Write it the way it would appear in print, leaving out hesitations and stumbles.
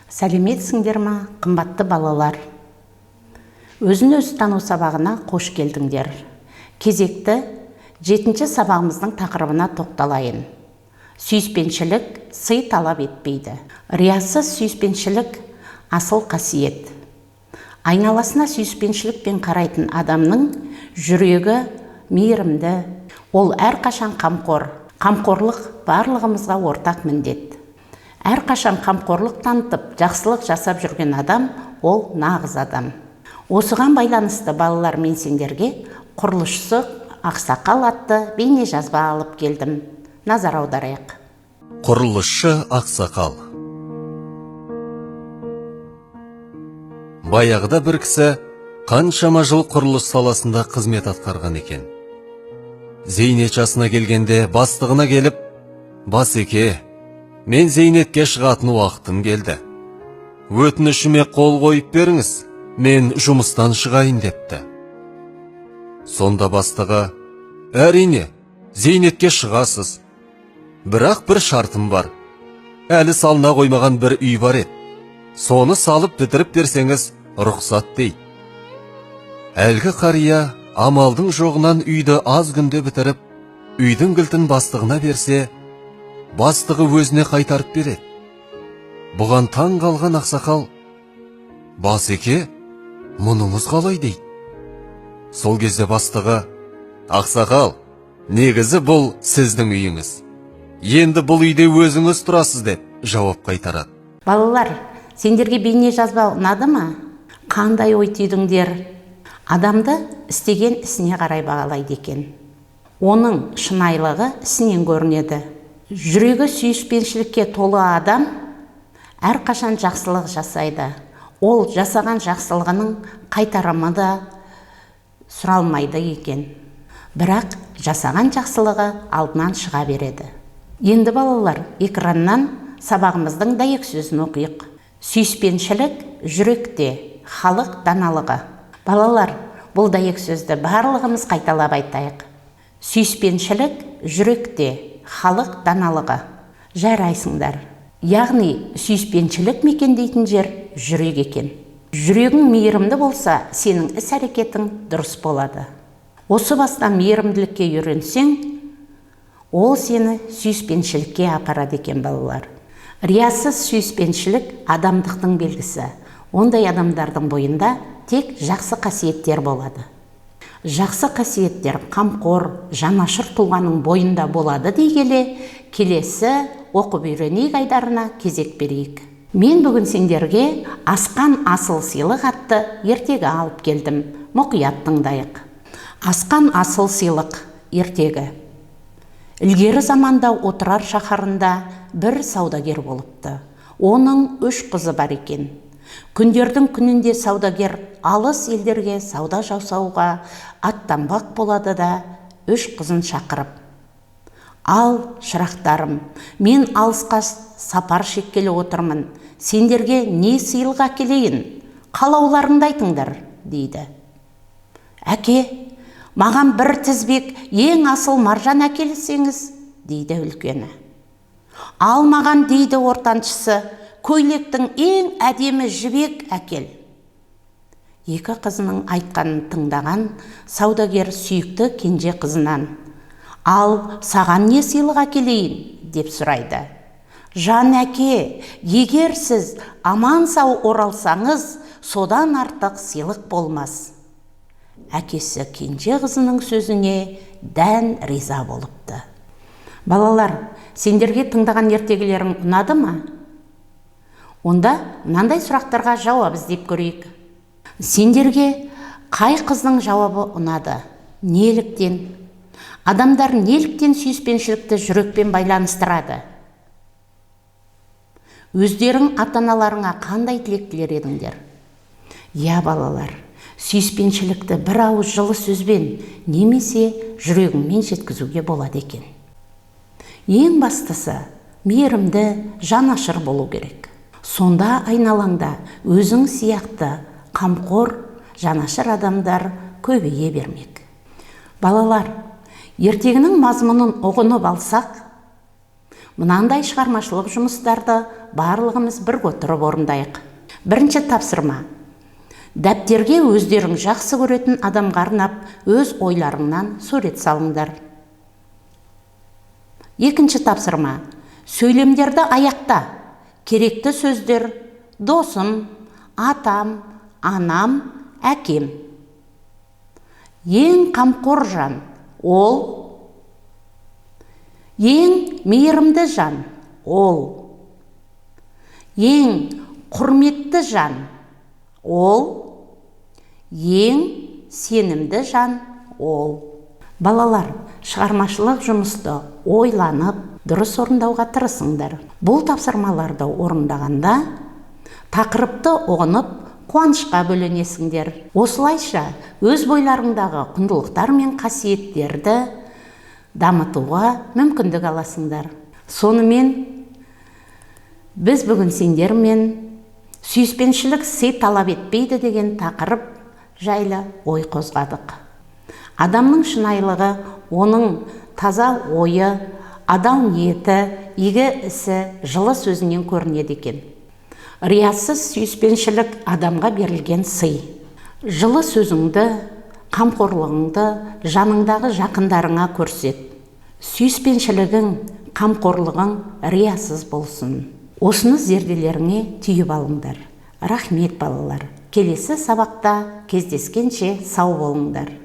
Сәлеметсіңдер ма, қымбатты балалар? Өзін-өзі тану сабағына қош келдіңдер. Кезекті 7-ші сабағымыздың тақырыбына тоқталайын. Сүйіспеншілік сый талап етпейді. Риясыз сүйіспеншілік асыл қасиет. Айналасына сүйіспеншілікпен қарайтын адамның жүрегі мейірімді. Ол әрқашан қамқор. Қамқорлық барлығымызға ортақ міндет. Әрқашан қамқорлық танытып, жақсылық жасап жүрген адам, ол нағыз адам. Осыған байланысты балалар, мен сендерге құрылысшы Ақсақал атты бейне жазба алып келдім. Назар аударайық. Құрылысшы Ақсақал. Баяғыда бір кісі қаншама жыл құрылыс саласында қызмет атқарған екен. Зейнет жасына келгенде бастығына келіп, «Басеке, мен зейнетке шығатын уақытым келді. Өтінішіме қол қойып беріңіз, мен жұмыстан шығайын» депті. Сонда бастығы, «Әрине, зейнетке шығасыз. Бірақ бір шартым бар. Әлі салына қоймаған бір үй бар еді. Соны салып бітіріп берсеңіз, рұқсат» дейді. Әлгі қария амалдың жоғынан үйді аз күнде бітіріп, үйдің кілтін бастығына берсе, бастығы өзіне қайтарып береді. Бұған таң қалған Ақсақал, «Басеке, мұныңыз қалай?» дейді. Сол кезде бастығы, «Ақсақал, негізі бұл сіздің үйіңіз. Енді бұл үйде өзіңіз тұрасыз» деп жауап қайтарады. Балалар, сендерге бейне жазба ұнады ма? Қандай ой түйдіңдер? Адамды істеген ісіне қарай бағалайды екен. Оның шынайылығы ісінен көрінеді. Жүрегі сүйіспеншілікке толы адам әрқашан жақсылық жасайды. Ол жасаған жақсылығының қайтарымы да сұралмайды екен. Бірақ жасаған жақсылығы алдынан шыға береді. Енді балалар, экраннан сабағымыздың дәйек сөзін оқиық. Сүйіспеншілік жүректе, халық даналығы. Балалар, бұл дәйек сөзді барлығымыз қайталап айтайық. Сүйіспеншілік жүректе, халық даналығы. Жарайсыңдар. Яғни сүйіспеншілік мекендейтін жер жүрек екен. Жүрегің мейірімді болса, сенің іс-әрекетің дұрыс болады. Осы бастан мейірімділікке үйренсең, ол сені сүйіспеншілікке апарады екен балалар. Риясыз сүйіспеншілік адамдықтың белгісі. Ондай адамдардың бойында тек жақсы қасиеттер болады. Жақсы қасиеттер қамқор, жанашыр тұлғаның бойында болады дей келе, келесі оқып үйренейік айдарына кезек берейік. Мен бүгін сендерге Асқан асыл сыйлық атты ертегі алып келдім. Мұқият тыңдайық. Асқан асыл сыйлық ертегі. Ілгері заманда отырар шаһарында бір саудагер болыпты. Оның 3 қызы бар екен. Күндердің күнінде саудагер алыс елдерге сауда жасауға аттанбақ болады да 3 қызын шақырып: «Ал, шырақтарым, мен алысқа сапар шеккелі отырмын. Сендерге не сыйлық әкелейін? Қалауларыңды айтыңдар» дейді. «Әке, маған бір тізбек ең асыл маржан әкелсеңіз» дейді үлкені. «Ал маған» дейді ортаншысы, «көйлектің ең әдемі жібек әкел». Екі қызының айтқанын тыңдаған саудагер сүйікті кенже қызынан: «Ал саған не сыйлық әкелейін?» деп сұрайды. «Жан әке, егер сіз аман сау оралсаңыз, содан артық сыйлық болмас». Әкесі кенже қызының сөзіне дән риза болыпты. Балалар, сендерге тыңдаған ертегілерің ұнады ма? Онда мынандай сұрақтарға жауап іздеп көрейік. Сендерге қай қыздың жауабы ұнады? Неліктен? Адамдар неліктен сүйіспеншілікті жүрекпен байланыстырады? Өздерің ата-аналарыңа қандай тілек тілер едіңдер? Я балалар, сүйіспеншілікті бір ауыз жылы сөзбен немесе жүрегіңмен жеткізуге болады екен. Ең бастысы мейірімді, жанашыр болу керек. Сонда айналаңда өзің сияқты қамқор, жанашыр адамдар көбейе бермек. Балалар, ертегінің мазмұнын ұғынып алсақ, Мынандай шығармашылық жұмыстарды барлығымыз бірге отырып орындайық. Бірінші тапсырма. Дәптерге өздерің жақсы көретін адамға арнап, өз ойларыңнан сурет салыңдар. Екінші тапсырма. Сөйлемдерді аяқта. Керекті сөздер: досым, атам, анам, әкем. Ең қамқор жан ол. Ең мейірімді жан ол. Ең құрметті жан ол. Ең сенімді жан ол. Балалар, шығармашылық жұмысты ойланып, дұрыс орындауға тырысыңдар. Бұл тапсырмаларды орындағанда тақырыпты ұғынып, қуанышқа бөленесіңдер. Осылайша өз бойларыңдағы құндылықтар мен қасиеттерді дамытуға мүмкіндік аласыңдар. Сонымен біз бүгін сендермен сүйіспеншілік сый талап етпейді деген тақырып жайлы ой қозғадық. Адамның шынайылығы, оның таза ойы, адал ниеті, игі ісі, жылы сөзінен көрінеді екен. Риясыз сүйіспеншілік адамға берілген сый. Жылы сөзіңді, қамқорлығыңды жаныңдағы жақындарыңа көрсет. Сүйіспеншілігің, қамқорлығың риясыз болсын. Осыны зерделеріңе түйіп алыңдар. Рахмет балалар. Келесі сабақта кездескенше сау болыңдар.